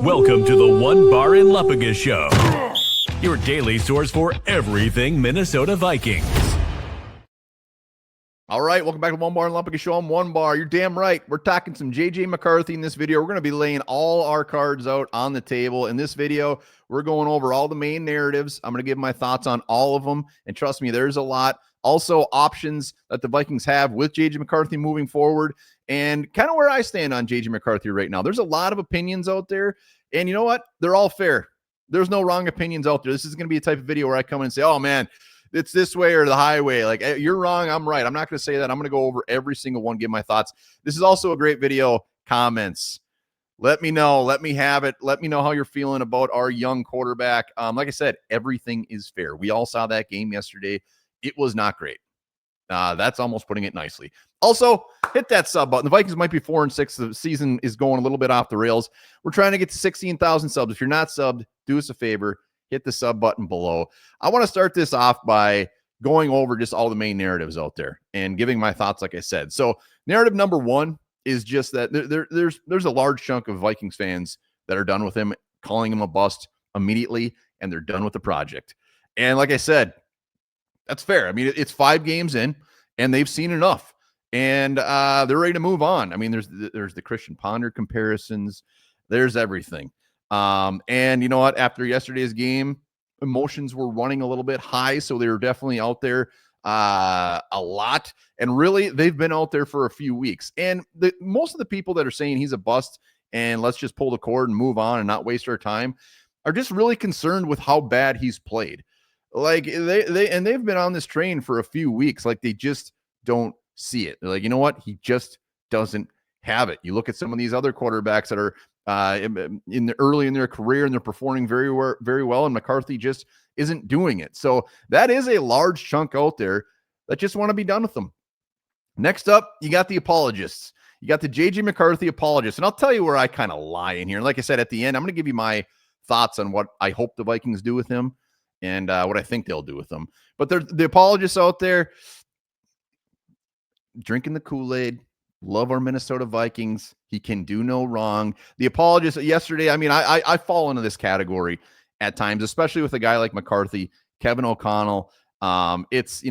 Welcome to the Onebar and Lupagus Show, your daily source for everything Minnesota Vikings. All right, welcome back to Onebar and Lupagus Show. I'm Onebar. You're damn right. We're talking some JJ McCarthy in this video. We're going to be laying all our cards out on the table. In this video, we're going over all the main narratives. I'm going to give my thoughts on all of them. And trust me, there's a lot. Also, options that the Vikings have with JJ McCarthy moving forward, and kind of where I stand on JJ McCarthy right now. There's a lot of opinions out there, and you know what? They're all fair. There's no wrong opinions out there. This is going to be a type of video where I come in and say, oh, man, it's this way or the highway. Like, you're wrong, I'm right. I'm not going to say that. I'm going to go over every single one, give my thoughts. This is also a great video. Comments. Let me know. Let me have it. Let me know how you're feeling about our young quarterback. Like I said, everything is fair. We all saw that game yesterday. It was not great. That's almost putting it nicely. Also, hit that sub button. The Vikings might be 4-6. The season is going a little bit off the rails. We're trying to get to 16,000 subs. If you're not subbed, do us a favor. Hit the sub button below. I want to start this off by going over just all the main narratives out there and giving my thoughts, like I said. So narrative number one is just that there's a large chunk of Vikings fans that are done with him, calling him a bust immediately, and they're done with the project. And like I said, that's fair. I mean, it's 5 games in, and they've seen enough, and they're ready to move on. I mean, there's the Christian Ponder comparisons. There's everything. And you know what? After yesterday's game, emotions were running a little bit high, so they were definitely out there a lot. And really, they've been out there for a few weeks. And most of the people that are saying he's a bust and let's just pull the cord and move on and not waste our time are just really concerned with how bad he's played. Like they've been on this train for a few weeks. Like they just don't see it. They're like, you know what? He just doesn't have it. You look at some of these other quarterbacks that are early in their career and they're performing very well, and McCarthy just isn't doing it. So that is a large chunk out there that just want to be done with them. Next up, you got the apologists. You got the JJ McCarthy apologists. And I'll tell you where I kind of lie in here. And like I said, at the end, I'm going to give you my thoughts on what I hope the Vikings do with him and what I think they'll do with them. But the apologists out there drinking the Kool-Aid, love our Minnesota Vikings. He can do no wrong. The apologists yesterday, I mean, I fall into this category at times, especially with a guy like McCarthy, Kevin O'Connell. It's,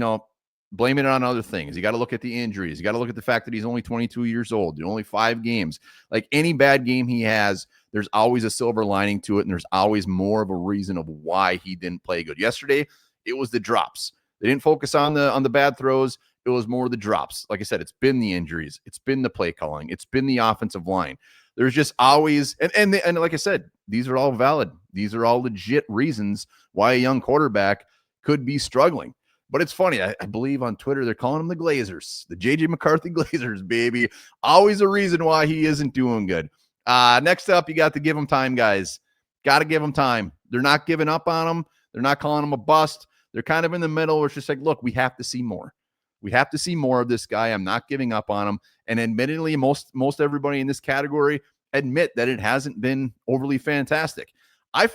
blaming it on other things. You got to look at the injuries. You got to look at the fact that he's only 22 years old, only 5 games. Like any bad game he has, there's always a silver lining to it, and there's always more of a reason of why he didn't play good. Yesterday, it was the drops. They didn't focus on the bad throws. It was more the drops. Like I said, it's been the injuries. It's been the play calling. It's been the offensive line. There's just always, and like I said, these are all valid. These are all legit reasons why a young quarterback could be struggling. But it's funny. I believe on Twitter, they're calling them the Glazers, the JJ McCarthy Glazers, baby. Always a reason why he isn't doing good. Next up, you got to give him time, guys. Got to give him time. They're not giving up on him. They're not calling him a bust. They're kind of in the middle where it's just like, look, we have to see more. We have to see more of this guy. I'm not giving up on him. And admittedly, most everybody in this category admit that it hasn't been overly fantastic. I'm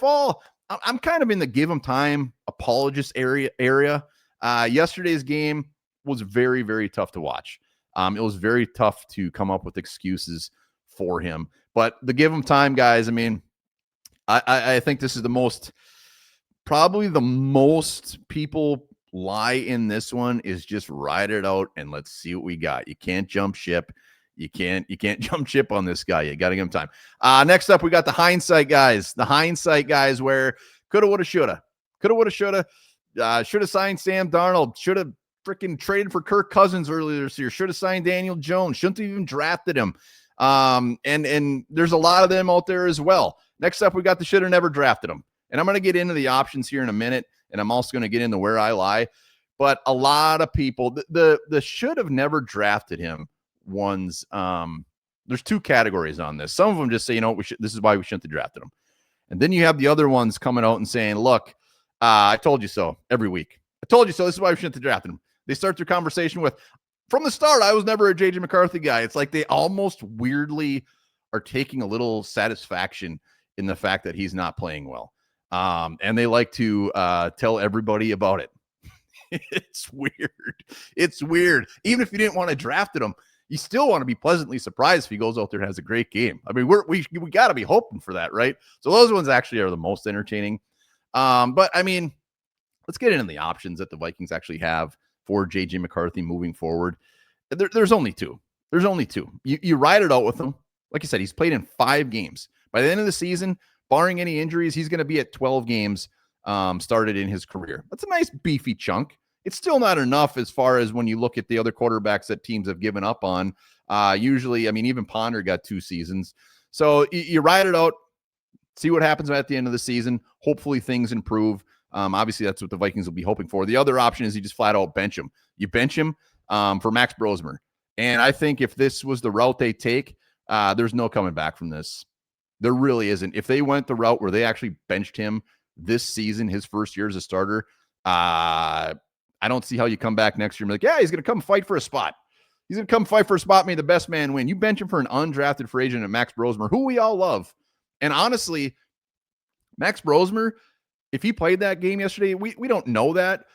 kind of in the give him time apologist area. Yesterday's game was very, very tough to watch. It was very tough to come up with excuses for him. But the give him time, guys, I mean, I think this is probably the most people lie in this one is just ride it out and let's see what we got. You can't jump ship. You can't jump ship on this guy. You got to give him time. Next up, we got the hindsight guys. The hindsight guys where coulda, woulda, shoulda. Coulda, woulda, shoulda. Should have signed Sam Darnold. Should have freaking traded for Kirk Cousins earlier this year. Should have signed Daniel Jones. Shouldn't have even drafted him. And there's a lot of them out there as well. Next up, we got the should have never drafted him. And I'm going to get into the options here in a minute. And I'm also going to get into where I lie. But a lot of people, the should have never drafted him ones, there's 2 categories on this. Some of them just say, this is why we shouldn't have drafted him. And then you have the other ones coming out and saying, look, I told you so every week. I told you so. This is why we shouldn't have drafted him. They start their conversation with, from the start, I was never a JJ McCarthy guy. It's like they almost weirdly are taking a little satisfaction in the fact that he's not playing well. And they like to tell everybody about it. It's weird. It's weird. Even if you didn't want to draft him, you still want to be pleasantly surprised if he goes out there and has a great game. I mean, we got to be hoping for that, right? So those ones actually are the most entertaining. But I mean, let's get into the options that the Vikings actually have for JJ McCarthy moving forward. There's only two. There's only two. You ride it out with him. Like I said, he's played in 5 games. By the end of the season, barring any injuries, he's going to be at 12 games started in his career. That's a nice beefy chunk. It's still not enough as far as when you look at the other quarterbacks that teams have given up on. Usually, I mean, even Ponder got 2 seasons. So you ride it out, see what happens at the end of the season. Hopefully things improve. Obviously, that's what the Vikings will be hoping for. The other option is you just flat out bench him. You bench him for Max Brosmer. And I think if this was the route they take, there's no coming back from this. There really isn't. If they went the route where they actually benched him this season, his first year as a starter, I don't see how you come back next year and be like, yeah, he's going to come fight for a spot. He's going to come fight for a spot, may the best man win. You bench him for an undrafted free agent at Max Brosmer, who we all love. And honestly, Max Brosmer, if he played that game yesterday, we don't know that,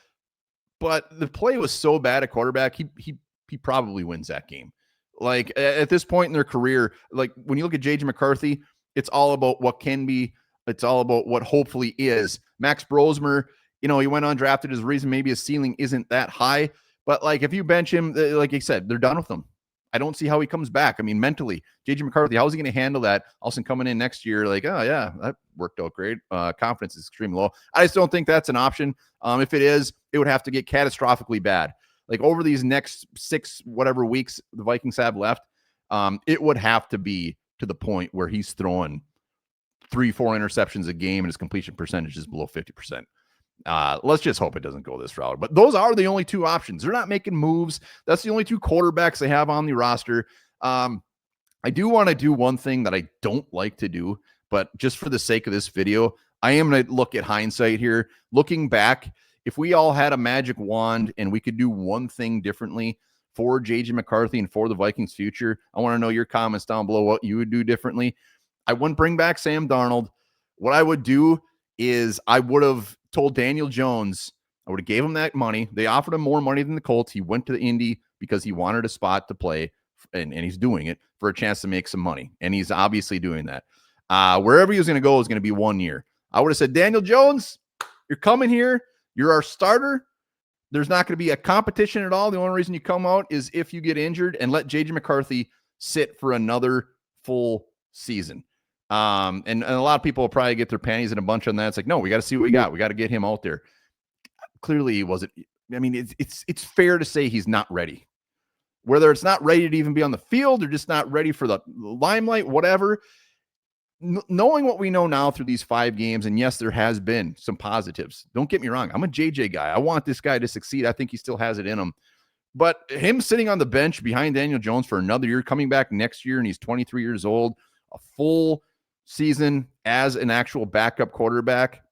but the play was so bad at quarterback, he probably wins that game. Like at this point in their career, like when you look at JJ McCarthy, it's all about what can be. It's all about what hopefully is. Max Brosmer, he went undrafted. His reason maybe his ceiling isn't that high, but like if you bench him, like I said, they're done with him. I don't see how he comes back. I mean, mentally, JJ McCarthy, how is he going to handle that? All of a sudden coming in next year, like, oh yeah, that worked out great. Confidence is extremely low. I just don't think that's an option. If it is, it would have to get catastrophically bad. Like over these next 6 whatever weeks the Vikings have left, it would have to be to the point where he's throwing 3-4 interceptions a game and his completion percentage is below 50%. Let's just hope it doesn't go this route. But those are the only 2 options. They're not making moves. That's the only 2 quarterbacks they have on the roster. I do want to do one thing that I don't like to do, but just for the sake of this video, I am going to look at hindsight here. Looking back, if we all had a magic wand and we could do one thing differently for JJ McCarthy and for the Vikings future, I want to know your comments down below what you would do differently. I wouldn't bring back Sam Darnold. What I would do is I would have told Daniel Jones, I would have gave him that money. They offered him more money than the Colts. He went to the Indy because he wanted a spot to play, and he's doing it for a chance to make some money. And he's obviously doing that. Wherever he was going to go is going to be 1 year. I would have said, Daniel Jones, you're coming here. You're our starter. There's not going to be a competition at all. The only reason you come out is if you get injured, and let JJ McCarthy sit for another full season. And a lot of people will probably get their panties in a bunch on that. It's like, no, we got to see what we got. We got to get him out there. Clearly he wasn't. I mean, it's fair to say he's not ready. Whether it's not ready to even be on the field or just not ready for the limelight, whatever. Knowing what we know now through these 5 games, and yes, there has been some positives. Don't get me wrong. I'm a JJ guy. I want this guy to succeed. I think he still has it in him. But him sitting on the bench behind Daniel Jones for another year, coming back next year, and he's 23 years old, a full season as an actual backup quarterback,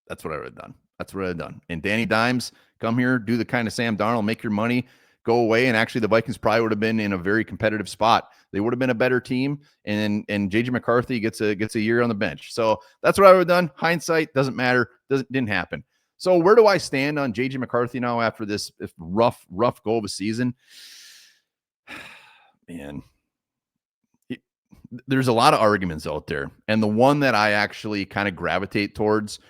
that's what I would have done. That's what I would have done. And Danny Dimes, come here, do the kind of Sam Darnold, make your money, go away. And actually the Vikings probably would have been in a very competitive spot. They would have been a better team. And JJ McCarthy gets a year on the bench. So that's what I would have done. Hindsight doesn't matter. Didn't happen. So where do I stand on JJ McCarthy now after this rough go of a season? Man, there's a lot of arguments out there. And the one that I actually kind of gravitate towards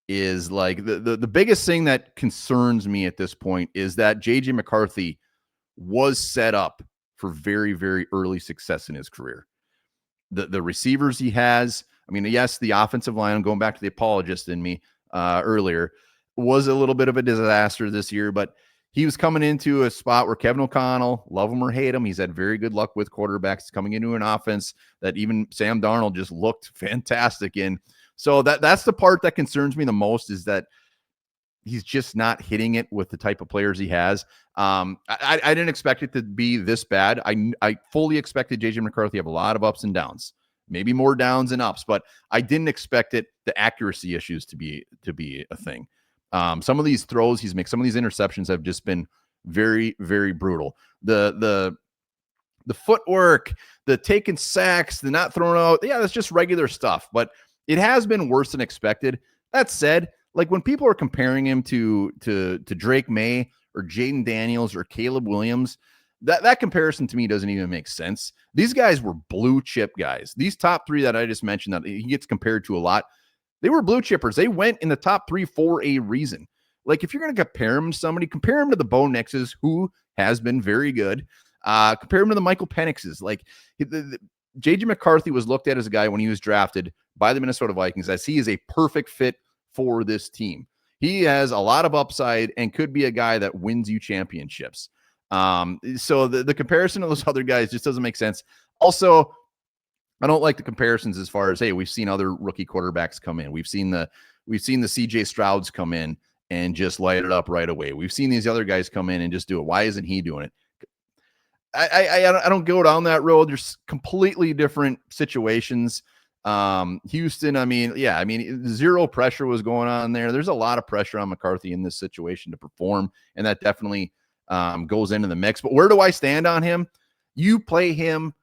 is like the biggest thing that concerns me at this point is that JJ McCarthy was set up for very, very early success in his career. The receivers he has, I mean, yes, the offensive line, I'm going back to the apologist in me earlier, was a little bit of a disaster this year, but he was coming into a spot where Kevin O'Connell, love him or hate him, he's had very good luck with quarterbacks, coming into an offense that even Sam Darnold just looked fantastic in. So that's the part that concerns me the most, is that he's just not hitting it with the type of players he has. I didn't expect it to be this bad. I fully expected JJ McCarthy to have a lot of ups and downs, maybe more downs than ups, but I didn't expect the accuracy issues to be a thing. Some of these throws he's made, some of these interceptions have just been very, very brutal. The footwork, the taking sacks, the not throwing out, yeah, that's just regular stuff, but it has been worse than expected. That said, like when people are comparing him to Drake May or Jaden Daniels or Caleb Williams, that comparison to me doesn't even make sense. These guys were blue chip guys. These top three that I just mentioned that he gets compared to a lot, they were blue chippers. They went in the top three for a reason. Like, if you're going to compare him to somebody, compare him to the Bo Nixes, who has been very good. Compare him to the Michael Penixes. Like, JJ McCarthy was looked at as a guy when he was drafted by the Minnesota Vikings as he is a perfect fit for this team. He has a lot of upside and could be a guy that wins you championships. So the comparison to those other guys just doesn't make sense. Also, I don't like the comparisons as far as, hey, we've seen other rookie quarterbacks come in. We've seen the CJ Strouds come in and just light it up right away. We've seen these other guys come in and just do it. Why isn't he doing it? I don't go down that road. There's completely different situations. Houston, zero pressure was going on there. There's a lot of pressure on McCarthy in this situation to perform, and that definitely goes into the mix. But where do I stand on him? You play him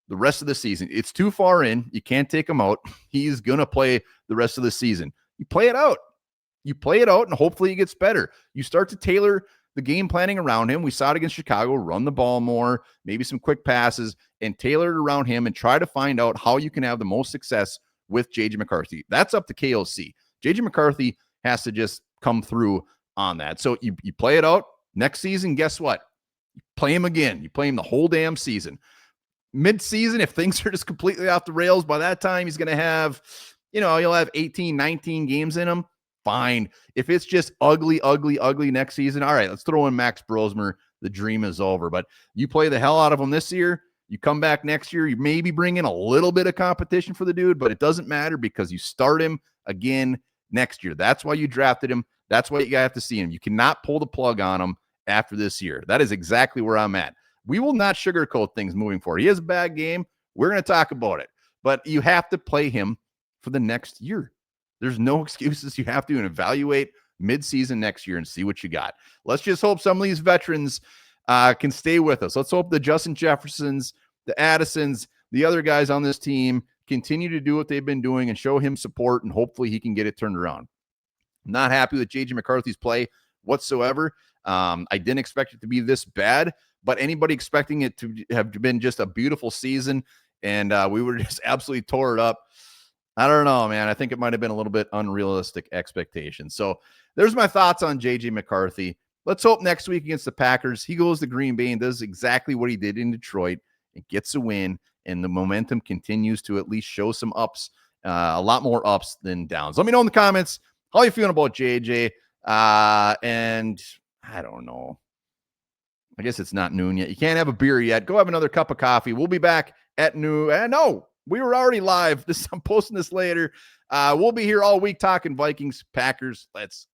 the rest of the season. It's too far in. You can't take him out. He's going to play the rest of the season. You play it out. You play it out, and hopefully he gets better. You start to tailor the game planning around him. We saw it against Chicago, run the ball more, maybe some quick passes, and tailor it around him and try to find out how you can have the most success with JJ McCarthy. That's up to KOC. JJ McCarthy has to just come through on that. So you play it out. Next season, guess what? You play him again. You play him the whole damn season. Mid-season, if things are just completely off the rails, by that time he's going to have, he'll have 18, 19 games in him. Fine. If it's just ugly next season, all right, let's throw in Max Brosmer. The dream is over. But you play the hell out of him this year. You come back next year, you maybe bring in a little bit of competition for the dude, but it doesn't matter because you start him again next year. That's why you drafted him. That's why you have to see him. You cannot pull the plug on him after this year. That is exactly where I'm at. We will not sugarcoat things moving forward. He has a bad game. We're going to talk about it. But you have to play him for the next year. There's no excuses. You have to evaluate midseason next year and see what you got. Let's just hope some of these veterans can stay with us. Let's hope the Justin Jeffersons, the Addisons, the other guys on this team continue to do what they've been doing and show him support, and hopefully he can get it turned around. I'm not happy with JJ McCarthy's play whatsoever. I didn't expect it to be this bad, but anybody expecting it to have been just a beautiful season and we were just absolutely tore it up, I don't know, man. I think it might have been a little bit unrealistic expectations. So there's my thoughts on JJ McCarthy. Let's hope next week against the Packers, he goes to Green Bay and does exactly what he did in Detroit and gets a win, and the momentum continues to at least show some ups, a lot more ups than downs. Let me know in the comments how you feeling about JJ. And I don't know. I guess it's not noon yet. You can't have a beer yet. Go have another cup of coffee. We'll be back at noon. No, we were already live. I'm posting this later. We'll be here all week talking Vikings, Packers. Let's